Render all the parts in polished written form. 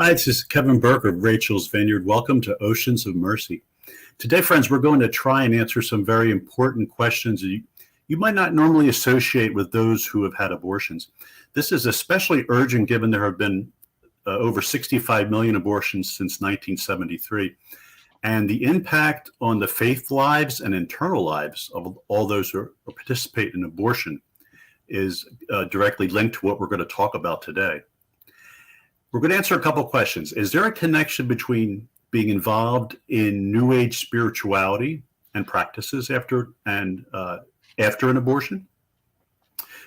Hi, this is Kevin Burke of Rachel's Vineyard. Welcome to Oceans of Mercy. Today, friends, we're going to try and answer some very important questions you might not normally associate with those who have had abortions. This is especially urgent given there have been over 65 million abortions since 1973. And the impact on the faith lives and internal lives of all those who participate in abortion is directly linked to what we're going to talk about today. We're going to answer a couple of questions. Is there a connection between being involved in New Age spirituality and practices after an abortion?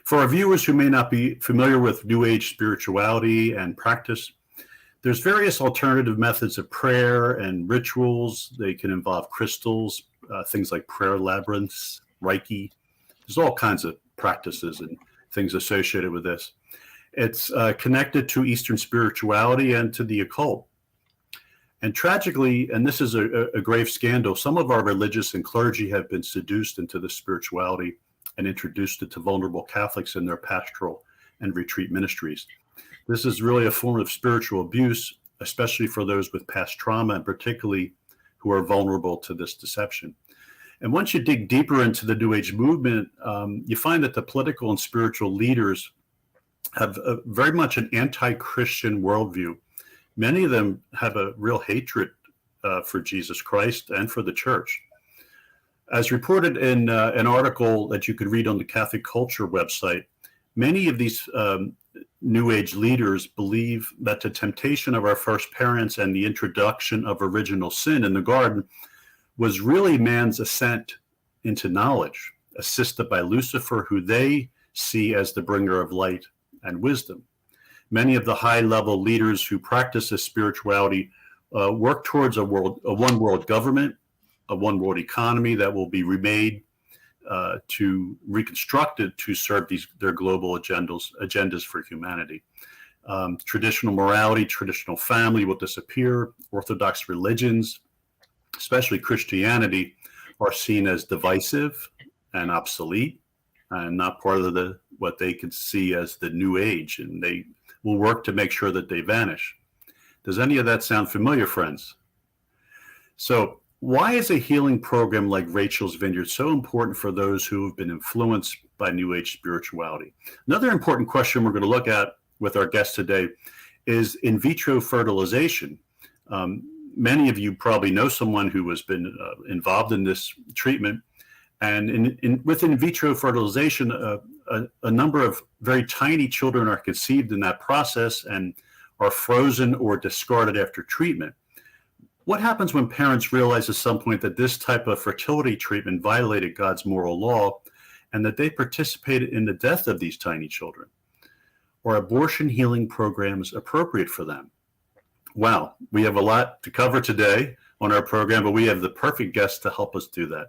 For our viewers who may not be familiar with New Age spirituality and practice, there's various alternative methods of prayer and rituals. They can involve crystals, things like prayer labyrinths, Reiki. There's all kinds of practices and things associated with this. It's connected to Eastern spirituality and to the occult. And tragically, and this is a grave scandal, some of our religious and clergy have been seduced into this spirituality and introduced it to vulnerable Catholics in their pastoral and retreat ministries. This is really a form of spiritual abuse, especially for those with past trauma and particularly who are vulnerable to this deception. And once you dig deeper into the New Age movement, you find that the political and spiritual leaders have very much an anti-Christian worldview. Many of them have a real hatred for Jesus Christ and for the church. As reported in an article that you could read on the Catholic Culture website, many of these New Age leaders believe that the temptation of our first parents and the introduction of original sin in the garden was really man's ascent into knowledge, assisted by Lucifer, who they see as the bringer of light and wisdom. Many of the high-level leaders who practice this spirituality work towards a one world government, a one world economy that will be remade to reconstructed to serve their global agendas for humanity. Traditional morality, traditional family will disappear. Orthodox religions, especially Christianity, are seen as divisive and obsolete and not part of what they could see as the New Age, and they will work to make sure that they vanish. Does any of that sound familiar, friends? So why is a healing program like Rachel's Vineyard so important for those who have been influenced by New Age spirituality? Another important question we're going to look at with our guest today is in vitro fertilization. Many of you probably know someone who has been involved in this treatment. And with in vitro fertilization, a number of very tiny children are conceived in that process and are frozen or discarded after treatment. What happens when parents realize at some point that this type of fertility treatment violated God's moral law and that they participated in the death of these tiny children? Are abortion healing programs appropriate for them? Wow, we have a lot to cover today on our program, but we have the perfect guest to help us do that.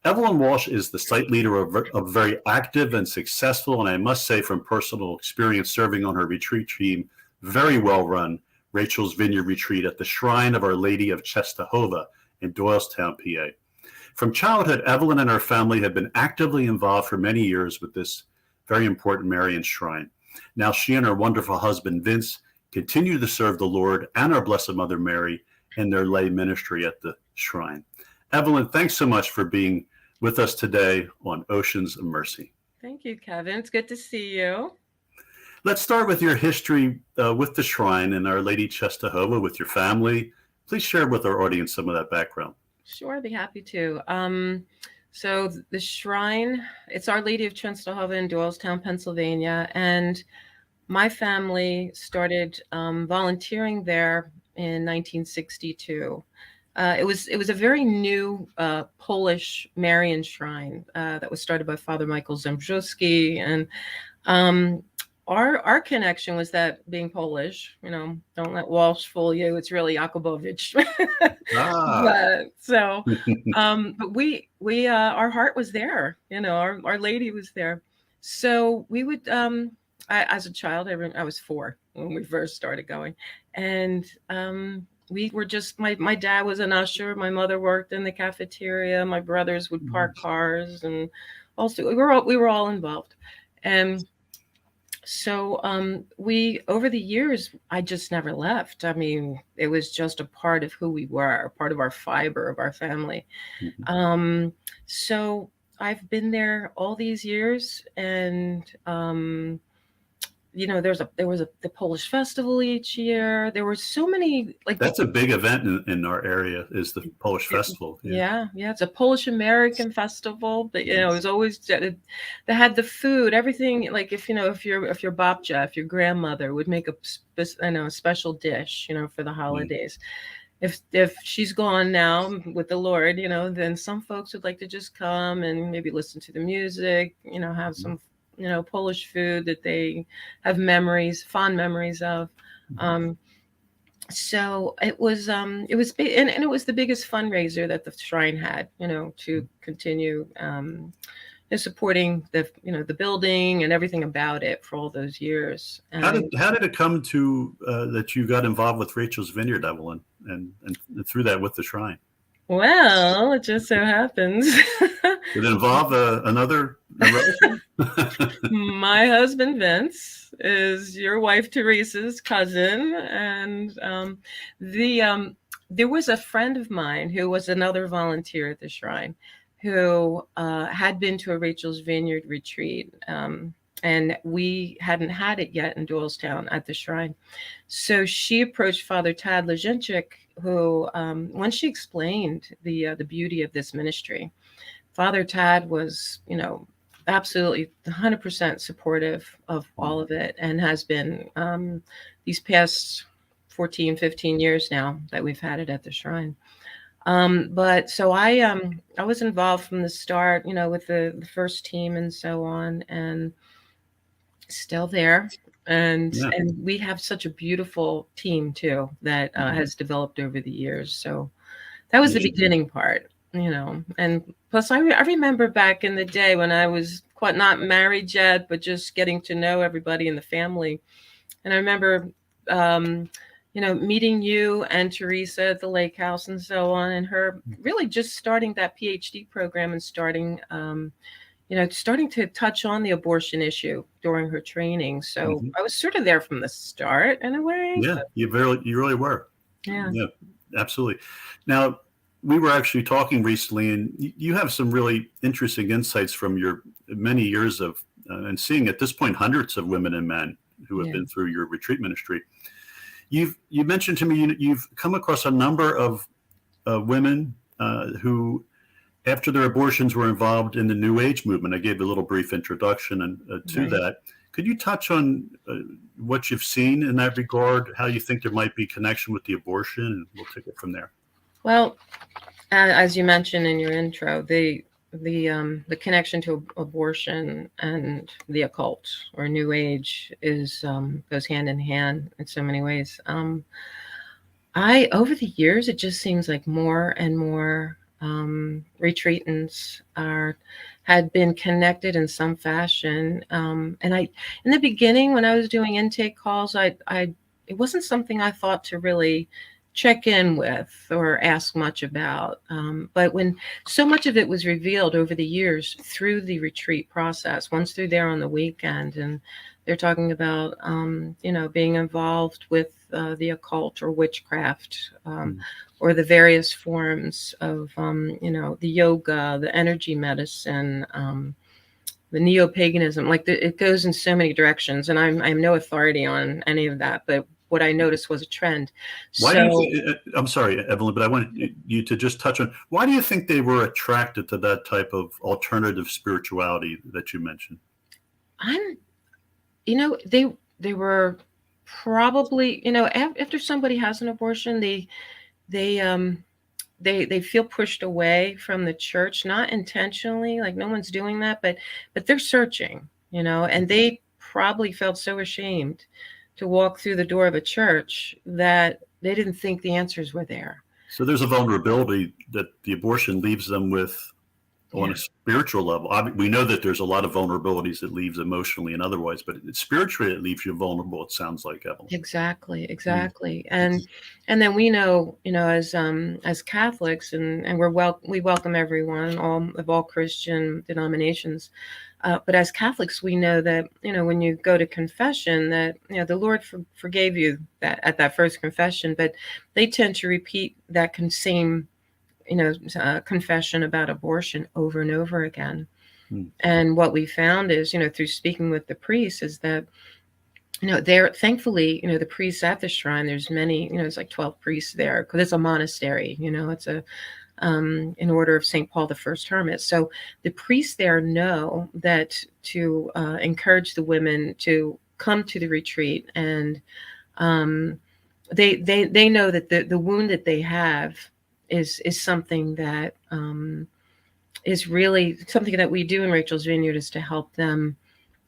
Evelyn Walsh is the site leader of a very active and successful, and I must say from personal experience serving on her retreat team, very well run Rachel's Vineyard retreat at the Shrine of Our Lady of Czestochowa in Doylestown, PA. From childhood, Evelyn and her family have been actively involved for many years with this very important Marian shrine. Now she and her wonderful husband, Vince, continue to serve the Lord and our Blessed Mother Mary in their lay ministry at the shrine. Evelyn, thanks so much for being with us today on Oceans of Mercy. Thank you, Kevin. It's good to see you. Let's start with your history with the shrine and Our Lady Czestochowa, with your family. Please share with our audience some of that background. Sure, I'd be happy to. So the shrine, it's Our Lady of Czestochowa in Doylestown, Pennsylvania, and my family started volunteering there in 1962. It was a very new Polish Marian shrine that was started by Father Michael Zembrowski, and our connection was that being Polish, don't let Walsh fool you. It's really Jakubowicz. But we our heart was there. Our Lady was there. So we would. As a child, I was 4 when we first started going, and we were just my dad was an usher, my mother worked in the cafeteria, my brothers would park cars, and also we were all involved. And So we over the years, I just never left. I mean, it was just a part of who we were, a part of our fiber of our family. Mhm. Um, so I've been there all these years, and there was the Polish festival each year. There were so many like That's a big event in our area, is the Polish festival. Yeah. yeah, it's a Polish American festival, but it Yes. was always they had the food, everything. Like if your babcia, if your grandmother would make a special dish, for the Yeah. holidays. If she's gone now with the Lord, then some folks would like to just come and maybe listen to the music, have Mhm. some, Polish food that they have fond memories of. Mhm. Um, so and it was the biggest fundraiser that the shrine had, to continue supporting the building and everything about it for all those years. And How did it come to that you got involved with Rachel's Vineyard, Evelyn, and through that with the shrine? well, it just so happens. Did it involve another relative? My husband Vince is your wife Teresa's cousin, and there was a friend of mine who was another volunteer at the shrine, who had been to a Rachel's Vineyard retreat, and we hadn't had it yet in Doylestown at the shrine. So she approached Father Tad Lezinchik, who, when she explained the beauty of this ministry, Father Tad was, absolutely 100% supportive of all of it, and has been these past 14, 15 years now that we've had it at the shrine. But so I was involved from the start, with the first team and so on, and still there. And Yeah. and we have such a beautiful team too that Mhm. has developed over the years. So that was the Yeah. beginning part, and plus I remember back in the day when I was quite not married yet, but just getting to know everybody in the family. And I remember, um, meeting you and Teresa at the lake house and so on, and her really just starting that PhD program and starting to touch on the abortion issue during her training. So Mhm. I was sort of there from the start in a way. Yeah. You really were. Yeah. Yeah, absolutely. Now, we were actually talking recently, and you have some really interesting insights from your many years of and seeing at this point hundreds of women and men who have Yeah. been through your retreat ministry. You mentioned to me you've come across a number of women who, after their abortions, were involved in the New Age movement. I gave a little brief introduction to Right. that. Could you touch on what you've seen in that regard? How you think there might be connection with the abortion, and we'll take it from there. Well, as you mentioned in your intro, the connection to abortion and the occult or New Age is goes hand in hand in so many ways. I over the years, it just seems like more and more retreatants had been connected in some fashion. And in the beginning, when I was doing intake calls, it wasn't something I thought to really check in with or ask much about. But when so much of it was revealed over the years through the retreat process, once they're there on the weekend and they're talking about, being involved with the occult or witchcraft, Mm. or the various forms of, the yoga, the energy medicine, the neo-paganism. Like it goes in so many directions, and I'm no authority on any of that. But what I noticed was a trend. Why do you So think? I'm sorry, Evelyn, but I want you to just touch on why do you think they were attracted to that type of alternative spirituality that you mentioned? I'm, they were probably, after somebody has an abortion, they they feel pushed away from the church, not intentionally, like no one's doing that, but they're searching, and they probably felt so ashamed to walk through the door of a church that they didn't think the answers were there. So there's a vulnerability that the abortion leaves them with on Yeah. a spiritual level. We know that there's a lot of vulnerabilities it leaves emotionally and otherwise, but spiritually it leaves you vulnerable. It sounds like, Evelyn. Exactly, Yeah. exactly. And then we know, as Catholics, and we welcome everyone, all Christian denominations. But as Catholics, we know that, when you go to confession, that, the Lord forgave you that at that first confession, but they tend to repeat that same, confession about abortion over and over again. Hmm. And what we found is, through speaking with the priests, is that, there, thankfully, the priests at the shrine, there's many, it's like 12 priests there, because it's a monastery, it's a in order of St. Paul the First Hermit. So the priests there know that to encourage the women to come to the retreat, and they know that the wound that they have is something that is really something that we do in Rachel's Vineyard, is to help them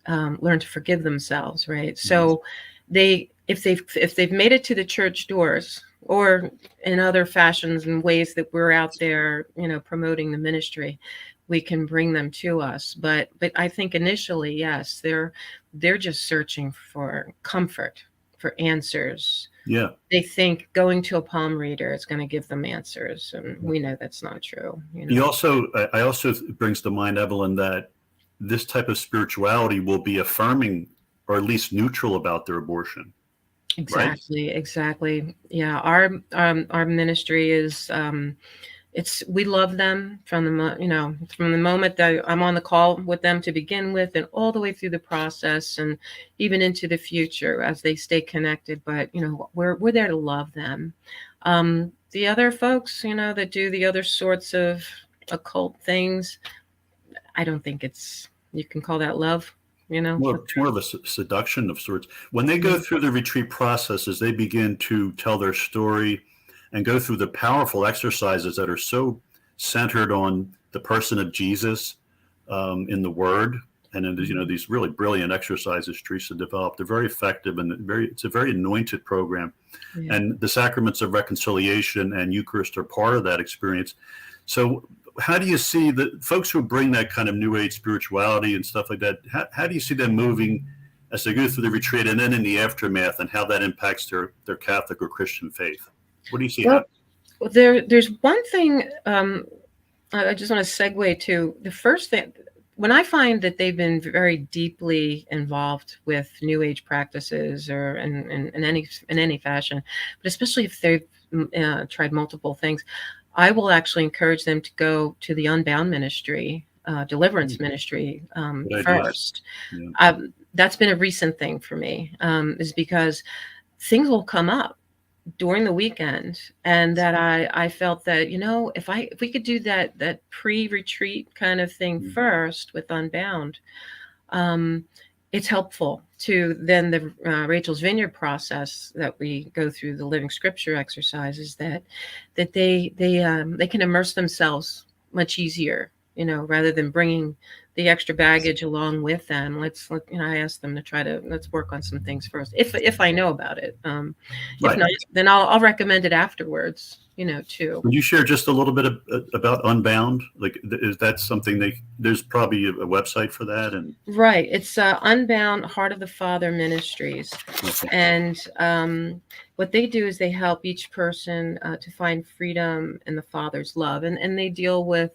learn to forgive themselves, right? So if they've made it to the church doors, or in other fashions and ways that we're out there, promoting the ministry, we can bring them to us. But I think initially, yes, they're just searching for comfort, for answers. Yeah. They think going to a palm reader is going to give them answers, and we know that's not true. I also brings to mind, Evelyn, that this type of spirituality will be affirming, or at least neutral, about their abortion. Exactly. Right? Exactly. Yeah. Our ministry is, we love them from the moment that I'm on the call with them to begin with, and all the way through the process, and even into the future as they stay connected. But, we're there to love them. The other folks, that do the other sorts of occult things, I don't think you can call that love. Well, it's more of a seduction of sorts. When they go through the retreat processes, they begin to tell their story and go through the powerful exercises that are so centered on the person of Jesus in the Word. And these really brilliant exercises Teresa developed. They're very effective, and it's a very anointed program. Yeah. And the sacraments of reconciliation and Eucharist are part of that experience. So how do you see the folks who bring that kind of New Age spirituality and stuff like that? How do you see them moving as they go through the retreat, and then in the aftermath, and how that impacts their Catholic or Christian faith? What do you see happening? Well, there's one thing I just want to segue to. The first thing, when I find that they've been very deeply involved with New Age practices, or in any fashion, but especially if they've tried multiple things, I will actually encourage them to go to the Unbound Ministry, Deliverance Ministry first. Yeah. That's been a recent thing for me, is because things will come up during the weekend, and that I felt that, if we could do that pre-retreat kind of thing first with Unbound, it's helpful to then the Rachel's Vineyard process that we go through, the living scripture exercises, that they can immerse themselves much easier, rather than bringing the extra baggage along with them. I ask them to let's work on some things first, if I know about it. If not, then I'll recommend it afterwards, too. Would you share just a little bit about Unbound? Like, is that something there's probably a website for that? And right, it's Unbound Heart of the Father Ministries. Okay. And what they do is they help each person to find freedom in the Father's love, and they deal with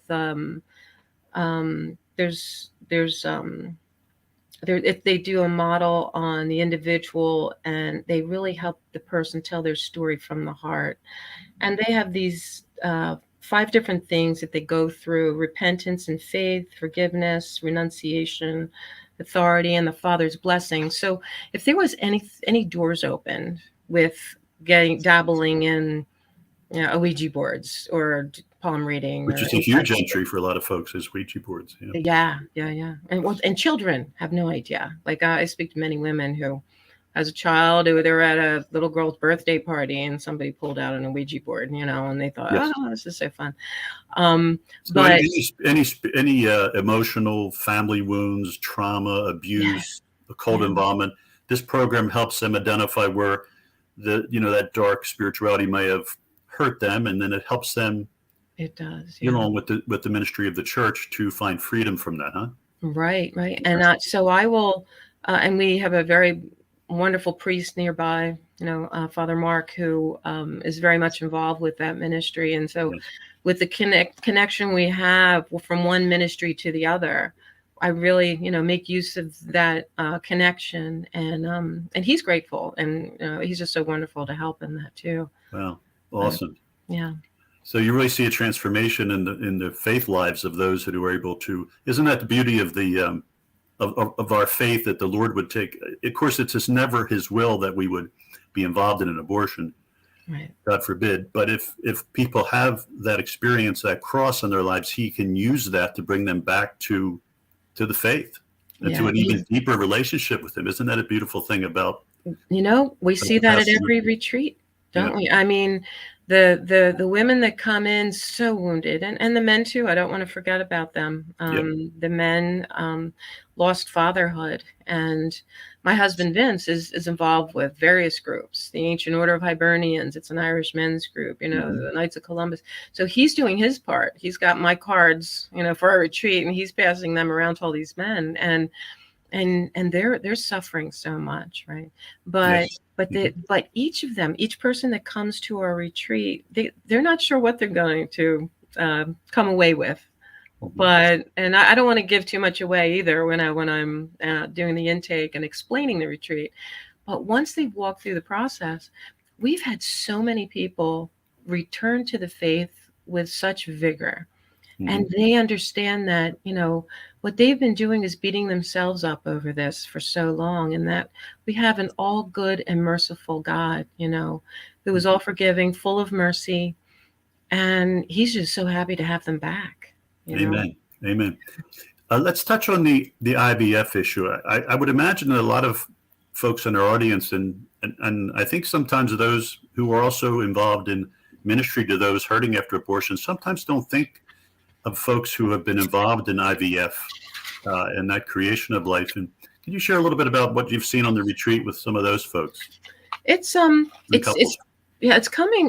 if they do a model on the individual, and they really help the person tell their story from the heart. And they have these 5 different things that they go through: repentance and faith, forgiveness, renunciation, authority, and the Father's blessing. So if there was any doors open with dabbling in a Ouija boards or palm reading, which is a huge entry for a lot of folks, is Ouija boards. Yeah. And children have no idea. Like, I speak to many women who, as a child, they were at a little girl's birthday party, and somebody pulled out an Ouija board, and they thought, yes, "Oh, this is so fun." So but any emotional family wounds, trauma, abuse, occult involvement, this program helps them identify where that dark spirituality may have hurt them, and then it helps them. It does, along with the ministry of the church, to find freedom from that, huh? Right. And so I will, and we have a very wonderful priest nearby, Father Mark, who is very much involved with that ministry. And so with the connection we have from one ministry to the other, I really, make use of that connection, and he's grateful, and he's just so wonderful to help in that too. Wow, But, awesome. yeah. So you really see a transformation in the faith lives of those who are able to. Isn't that the beauty of the of our faith, that the Lord would take? Of course, it's just never His will that we would be involved in an abortion, Right. God forbid. But if people have that experience, that cross in their lives, He can use that to bring them back to the faith and to Yeah. an even deeper relationship with Him. Isn't that a beautiful thing about? We see that at every retreat, don't we? I mean, the women that come in so wounded, and the men too. I don't want to forget about them. The men lost fatherhood, and my husband Vince is involved with various groups. The Ancient Order of Hibernians, it's an Irish men's group. The Knights of Columbus. So he's doing his part. He's got my cards, for our retreat, and he's passing them around to all these men, and they're suffering so much, right? But each of them, each person that comes to our retreat, they're not sure what they're going to come away with. But I don't want to give too much away either when I'm doing the intake and explaining the retreat. But once they've walked through the process, we've had so many people return to the faith with such vigor. And they understand that, what they've been doing is beating themselves up over this for so long, and that we have an all good and merciful God, who is all forgiving, full of mercy, and He's just so happy to have them back. Amen. Amen. Let's touch on the IVF issue. I would imagine that a lot of folks in our audience, and I think sometimes those who are also involved in ministry to those hurting after abortion, sometimes don't think of folks who have been involved in IVF and that creation of life. And can you share a little bit about what you've seen on the retreat with some of those folks? It's coming.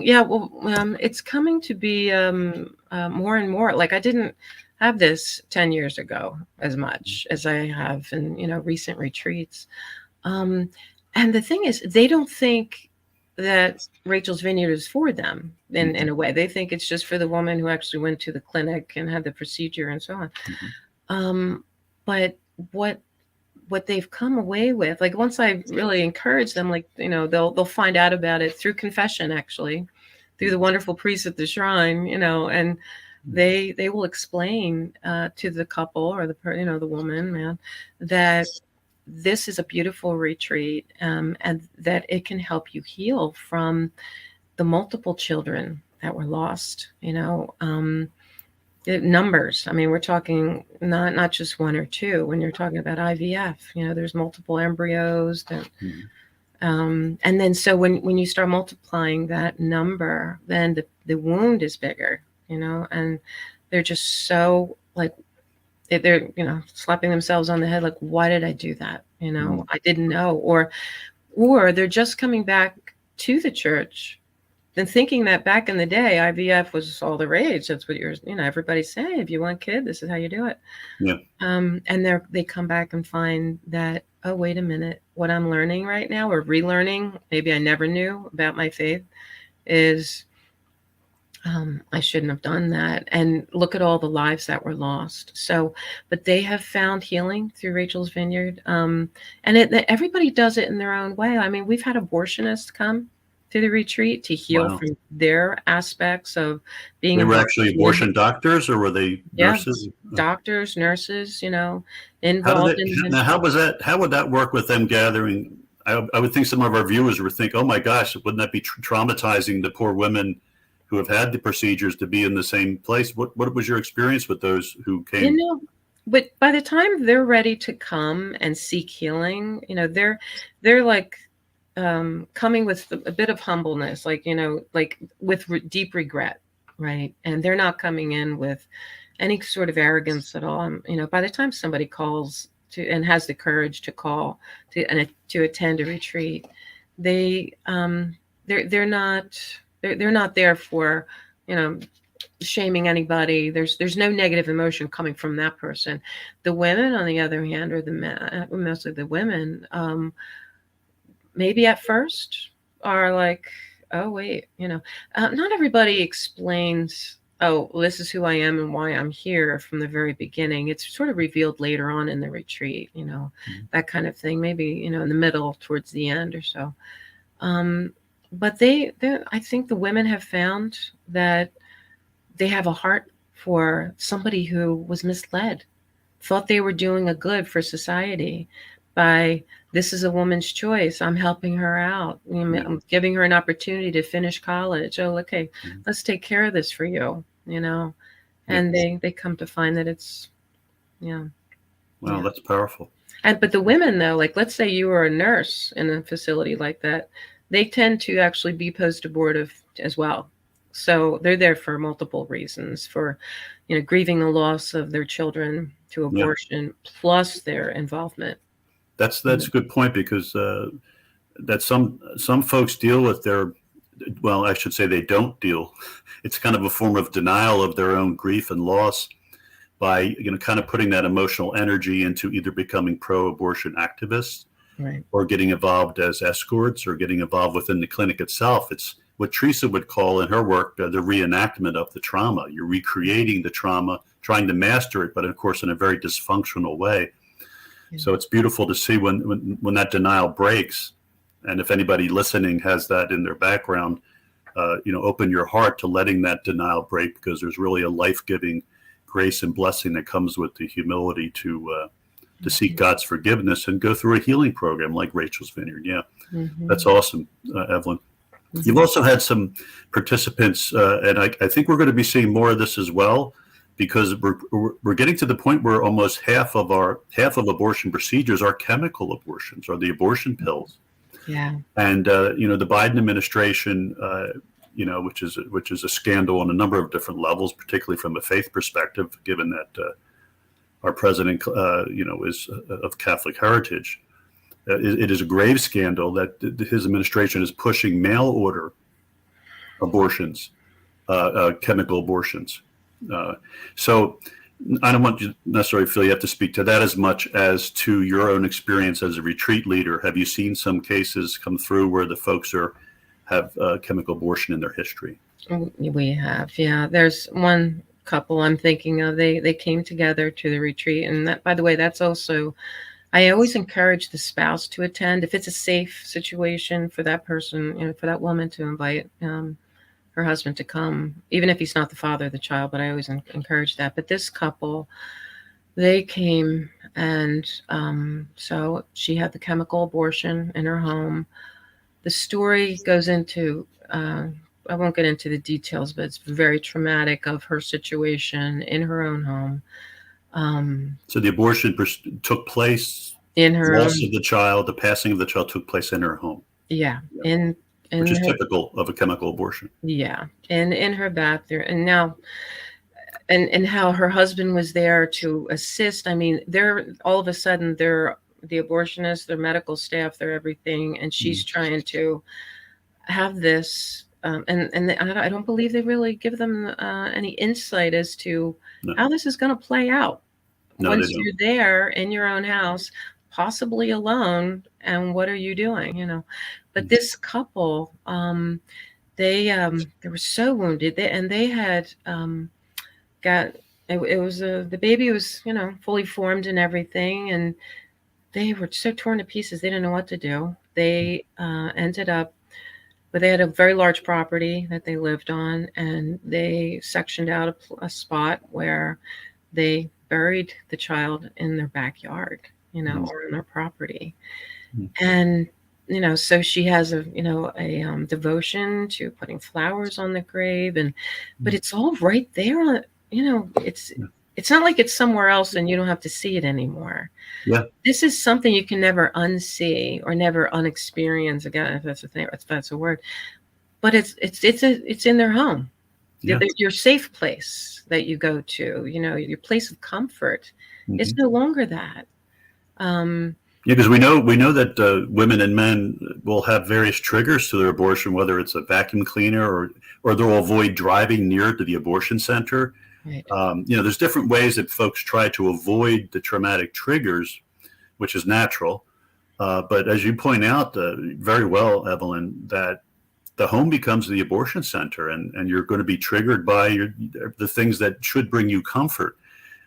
Yeah, well, it's coming to be more and more. Like, I didn't have this 10 years ago as much as I have in recent retreats. And the thing is, they don't think that Rachel's Vineyard is for them in a way. They think it's just for the woman who actually went to the clinic and had the procedure and so on. But what they've come away with, like, once I really encourage them, like, they'll find out about it through confession, actually, through the wonderful priest at the shrine, and they will explain to the couple or the woman, man, that this is a beautiful retreat, and that it can help you heal from the multiple children that were lost, numbers. I mean, we're talking not just one or two. When you're talking about IVF, there's multiple embryos that, and then so when you start multiplying that number, then the wound is bigger, and they're just so, like, they're slapping themselves on the head, like, why did I do that? I didn't know, or they're just coming back to the church and thinking that back in the day IVF was all the rage. That's what everybody's saying. If you want a kid, this is how you do it. Yeah. And they come back and find that, oh, wait a minute, what I'm learning right now, or relearning, maybe I never knew about my faith, is I shouldn't have done that. And look at all the lives that were lost. So, but they have found healing through Rachel's Vineyard. And everybody does it in their own way. I mean, we've had abortionists come to the retreat to heal from their aspects of being. They were actually abortion doctors, or were they nurses? Doctors, nurses, involved Now, how would that work with them gathering? I would think some of our viewers would think, oh my gosh, wouldn't that be traumatizing the poor women who have had the procedures to be in the same place? What was your experience with those who came? But by the time they're ready to come and seek healing, they're like coming with a bit of humbleness, like, like with deep regret, right? And they're not coming in with any sort of arrogance at all. By the time somebody calls to and has the courage to call to attend a retreat, they're not there for, shaming anybody. There's no negative emotion coming from that person. The women, on the other hand, or the men, mostly the women, maybe at first are like, oh wait, not everybody explains oh, well, this is who I am and why I'm here from the very beginning. It's sort of revealed later on in the retreat, that kind of thing, maybe, in the middle towards the end or so. But I think the women have found that they have a heart for somebody who was misled, thought they were doing a good for society by, this is a woman's choice. I'm helping her out. I'm giving her an opportunity to finish college. Oh, okay, let's take care of this for you, and they come to find that it's, Wow, yeah. that's powerful. But the women, though, like, let's say you were a nurse in a facility like that, they tend to actually be post-abortive as well. So they're there for multiple reasons, for, grieving the loss of their children to abortion, plus their involvement. That's a good point, because that some folks deal with well, I should say they don't deal. It's kind of a form of denial of their own grief and loss by, kind of putting that emotional energy into either becoming pro-abortion activists, right, or getting involved as escorts, or getting involved within the clinic itself. It's what Teresa would call in her work the reenactment of the trauma. You're recreating the trauma, trying to master it, but of course in a very dysfunctional way. Yeah. So it's beautiful to see when that denial breaks. And if anybody listening has that in their background, open your heart to letting that denial break, because there's really a life-giving grace and blessing that comes with the humility to seek God's forgiveness and go through a healing program like Rachel's Vineyard. Yeah, That's awesome, Evelyn. You've also had some participants, and I think we're going to be seeing more of this as well, because we're getting to the point where almost half of abortion procedures are chemical abortions, or the abortion pills. Yeah. And the Biden administration, which is a scandal on a number of different levels, particularly from a faith perspective, given that our president, is of Catholic heritage. It is a grave scandal that his administration is pushing mail order abortions, chemical abortions. So I don't want you to necessarily feel you have to speak to that as much as to your own experience as a retreat leader. Have you seen some cases come through where the folks have chemical abortion in their history? We have, yeah. There's one couple I'm thinking of. They came together to the retreat, and that, by the way, that's also, I always encourage the spouse to attend if it's a safe situation for that person, for that woman to invite her husband to come, even if he's not the father of the child. But I always encourage that. But this couple, they came, and so she had the chemical abortion in her home. The story goes into, I won't get into the details, but it's very traumatic, of her situation in her own home. So the abortion took place in her loss of the child, the passing of the child took place in her home. Yeah. Which is typical of a chemical abortion. Yeah. And in her bathroom. And now, and how her husband was there to assist. I mean, all of a sudden, they're the abortionists, their medical staff, they're everything. And she's trying to have this. And I don't believe they really give them any insight as to how this is going to play out once you're there in your own house, possibly alone. And what are you doing? But this couple, they were so wounded, they had got it was the baby was fully formed and everything, and they were so torn to pieces. They didn't know what to do. They ended up. But they had a very large property that they lived on, and they sectioned out a spot where they buried the child in their backyard, or in their property. And, so she has a devotion to putting flowers on the grave, but it's all right there. It's not like it's somewhere else and you don't have to see it anymore. Yeah. This is something you can never unsee or never unexperience again, if that's a thing, if that's a word. But it's in their home. Yeah. Your safe place that you go to, your place of comfort. It's no longer that. Because we know that women and men will have various triggers to their abortion, whether it's a vacuum cleaner or they'll avoid driving near to the abortion center. Right. There's different ways that folks try to avoid the traumatic triggers, which is natural. But as you point out very well, Evelyn, that the home becomes the abortion center, and you're going to be triggered by the things that should bring you comfort.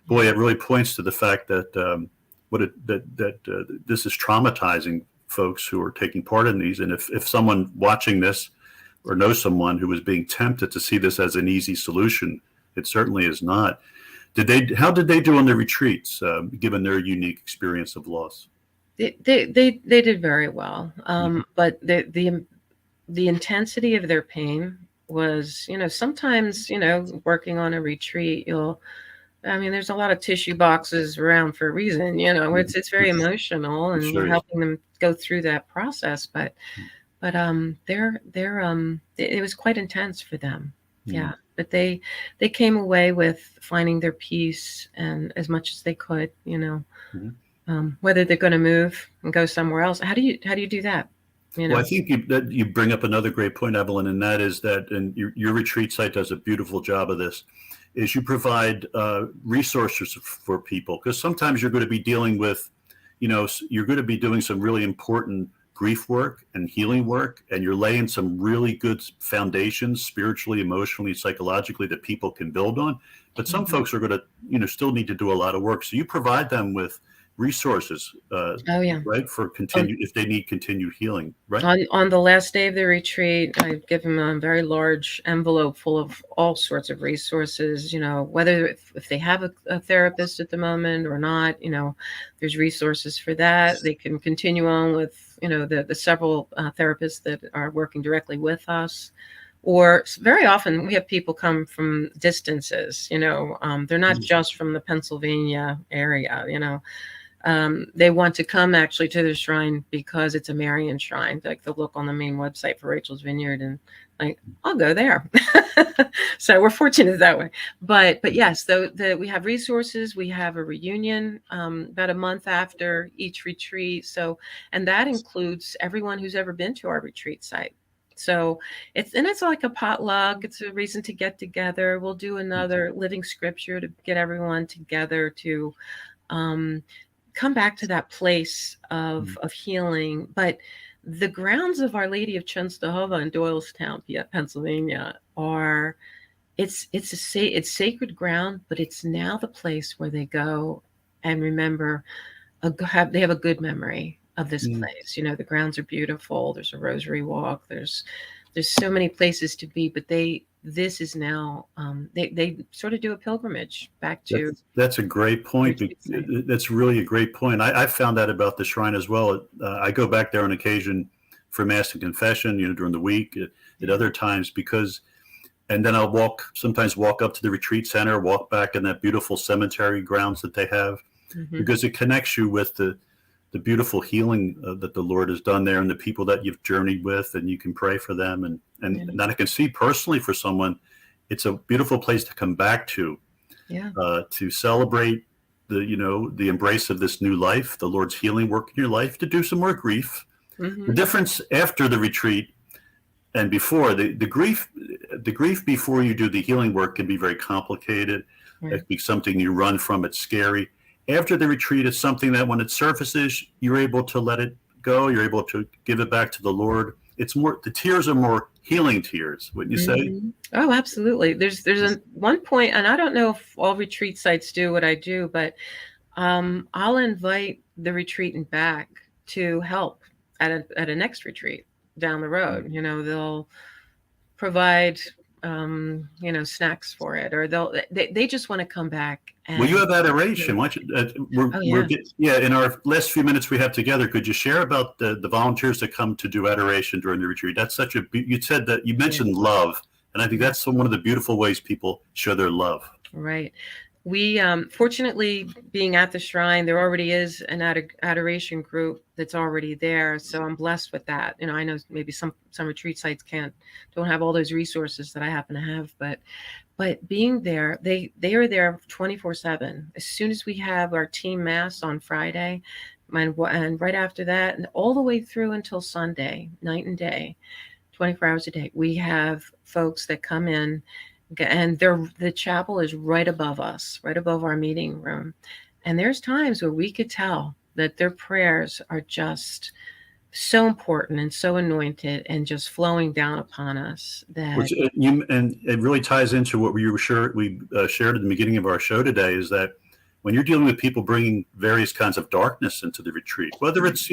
Boy, it really points to the fact that this is traumatizing folks who are taking part in these. And if someone watching this or knows someone who was being tempted to see this as an easy solution, it certainly is not. How did they do on their retreats, given their unique experience of loss? They did very well, but the intensity of their pain was, sometimes, working on a retreat, there's a lot of tissue boxes around for a reason, it's very emotional, and you're helping them go through that process, but it was quite intense for them. Yeah. But they came away with finding their peace and as much as they could, whether they're going to move and go somewhere else. How do you do that? Well, I think you bring up another great point, Evelyn, and that is that, and your retreat site does a beautiful job of this, is you provide resources for people, because sometimes you're going to be dealing with, you're going to be doing some really important grief work and healing work, and you're laying some really good foundations spiritually, emotionally, psychologically that people can build on. But some folks are going to, still need to do a lot of work. So you provide them with resources, right, for if they need continued healing, right? On the last day of the retreat, I give them a very large envelope full of all sorts of resources, whether if they have a therapist at the moment or not, there's resources for that. They can continue on with, the several therapists that are working directly with us. Or very often we have people come from distances, they're not just from the Pennsylvania area, they want to come actually to the shrine because it's a Marian shrine. Like, they'll look on the main website for Rachel's Vineyard and like, I'll go there. So we're fortunate that way. But yes, we have resources. We have a reunion about a month after each retreat. And that includes everyone who's ever been to our retreat site. So it's like a potluck. It's a reason to get together. We'll do another living scripture to get everyone together to come back to that place of healing. But the grounds of Our Lady of Czestochowa in Doylestown, Pennsylvania, it's sacred ground, but it's now the place where they go and remember. They have a good memory of this place. The grounds are beautiful. There's a rosary walk. There's so many places to be, but this is now they sort of do a pilgrimage back to. That's a great point. That's really a great point. I found that about the shrine as well. I go back there on occasion for Mass and confession, during the week, at other times, and then I'll sometimes walk up to the retreat center, walk back in that beautiful cemetery grounds that they have, because it connects you with the beautiful healing that the Lord has done there, and the people that you've journeyed with, and you can pray for them. And then I can see personally for someone, it's a beautiful place to come back to, to celebrate the embrace of this new life, the Lord's healing work in your life, to do some more grief. The difference after the retreat and before the grief before you do the healing work can be very complicated. It can be something you run from. It's scary. After the retreat, it's something that when it surfaces, you're able to let it go. You're able to give it back to the Lord. The tears are more healing tears, wouldn't you say? Oh, absolutely. There's one point, and I don't know if all retreat sites do what I do, but I'll invite the retreatant back to help at a next retreat down the road. They'll provide snacks for it, or they just want to come back. Well, you have Adoration. Why don't you, in our last few minutes we have together, could you share about the volunteers that come to do Adoration during the retreat? That's you said that you mentioned love, and I think that's one of the beautiful ways people show their love. Right. We, fortunately, being at the shrine, there already is an adoration group that's already there. So I'm blessed with that. I know maybe some retreat sites don't have all those resources that I happen to have, but being there, they are there 24/7. As soon as we have our team mass on Friday, and right after that, and all the way through until Sunday, night and day, 24 hours a day, we have folks that come in. And the chapel is right above us, right above our meeting room. And there's times where we could tell that their prayers are just so important and so anointed and just flowing down upon us that Which and it really ties into what we shared at the beginning of our show today, is that when you're dealing with people bringing various kinds of darkness into the retreat, whether it's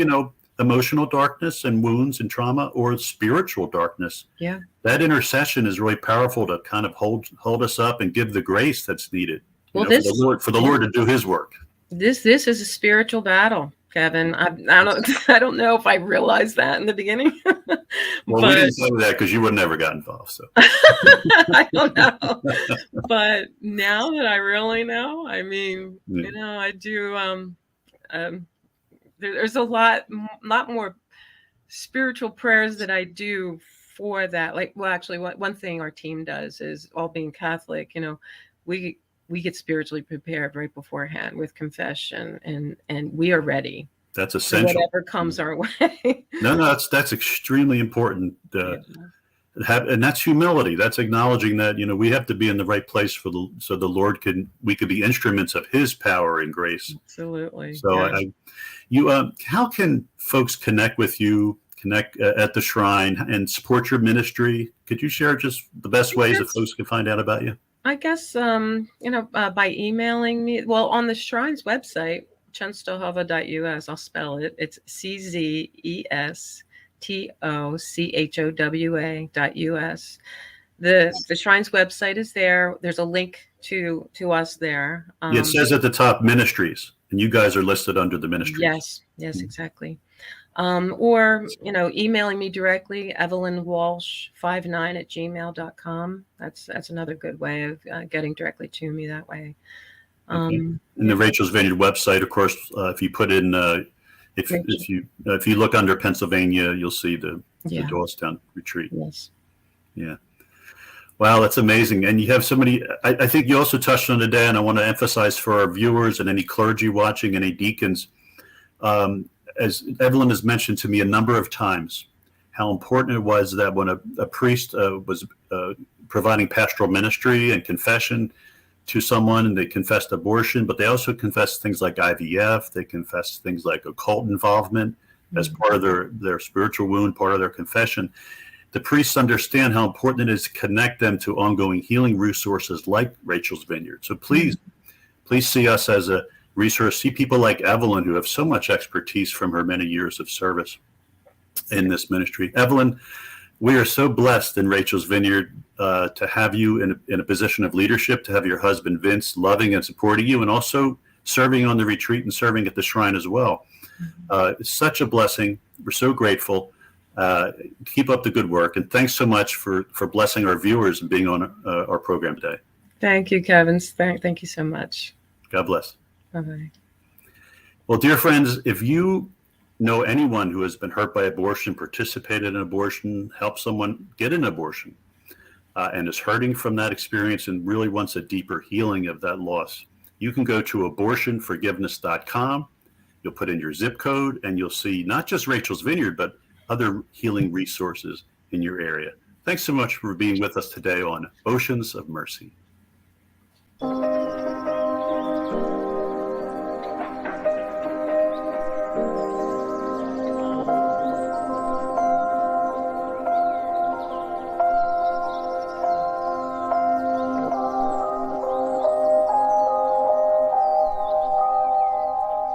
emotional darkness and wounds and trauma, or spiritual darkness, yeah, that intercession is really powerful to kind of hold us up and give the grace that's needed, well, for the Lord to do His work. This is a spiritual battle, Kevin. I don't know if I realized that in the beginning. Well, but we didn't say that because you would never got involved. So I don't know. But now that I really know, I mean, yeah. I do. There's a lot more spiritual prayers that I do for that. Like, well, actually, one thing our team does is, all being Catholic, we get spiritually prepared right beforehand with confession, and we are ready. That's essential. Whatever comes our way. No, that's extremely important. And that's humility. That's acknowledging that we have to be in the right place so the Lord we could be instruments of His power and grace. Absolutely. So yeah. How can folks connect with you? Connect at the shrine and support your ministry? Could you share just the best ways that folks can find out about you? I guess by emailing me. Well, on the shrine's website, Czestochowa.us, I'll spell it. It's CZESTOCHOWA.us. The shrine's website is there. There's a link to us there. It says at the top ministries, and you guys are listed under the ministries. Yes, exactly. Or emailing me directly, Evelyn Walsh 59@gmail.com. That's another good way of getting directly to me that way. And the Rachel's Vineyard website, of course, if you put in if you look under Pennsylvania, you'll see the Doylestown retreat. Yes. Yeah. Wow, that's amazing. And you have so many. I think you also touched on today, and I want to emphasize for our viewers and any clergy watching, any deacons, as Evelyn has mentioned to me a number of times, how important it was that when a priest was providing pastoral ministry and confession to someone, and they confessed abortion, but they also confessed things like IVF, they confessed things like occult involvement as part of their spiritual wound, part of their confession. The priests understand how important it is to connect them to ongoing healing resources like Rachel's Vineyard. So please see us as a resource. See people like Evelyn, who have so much expertise from her many years of service in this ministry. Evelyn, we are so blessed in Rachel's Vineyard to have you in a position of leadership, to have your husband Vince loving and supporting you, and also serving on the retreat and serving at the shrine as well. It's such a blessing. We're so grateful. Keep up the good work, and thanks so much for blessing our viewers and being on our program today. Thank you, Kevin. Thank you so much. God bless. Bye-bye. Well, dear friends, if you know anyone who has been hurt by abortion, participated in abortion, helped someone get an abortion, and is hurting from that experience and really wants a deeper healing of that loss, you can go to abortionforgiveness.com. You'll put in your zip code, and you'll see not just Rachel's Vineyard, but other healing resources in your area. Thanks so much for being with us today on Oceans of Mercy.